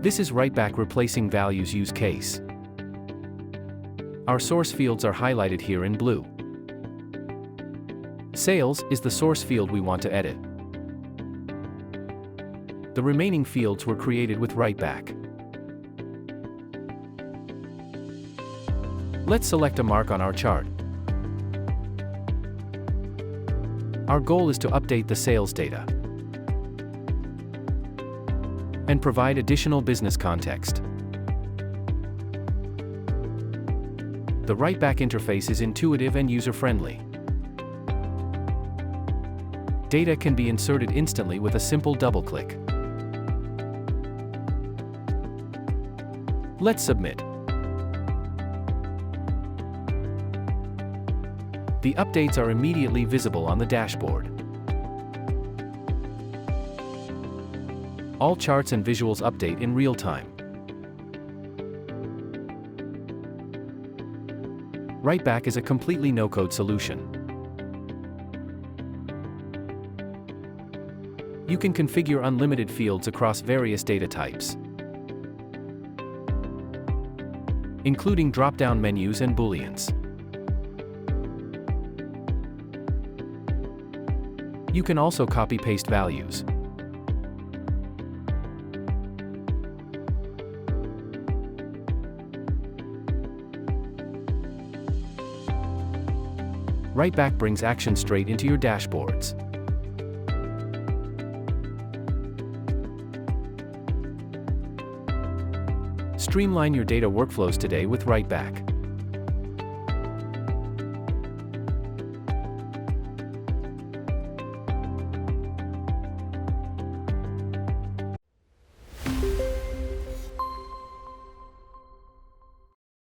This is writeback replacing values use case. Our source fields are highlighted here in blue. Sales is the source field we want to edit. The remaining fields were created with writeback. Let's select a mark on our chart. Our goal is to update the sales data and provide additional business context. The writeback interface is intuitive and user-friendly. Data can be inserted instantly with a simple double-click. Let's submit. The updates are immediately visible on the dashboard. All charts and visuals update in real time. Writeback is a completely no-code solution. You can configure unlimited fields across various data types, including drop-down menus and booleans. You can also copy-paste values. Writeback brings action straight into your dashboards. Streamline your data workflows today with writeback.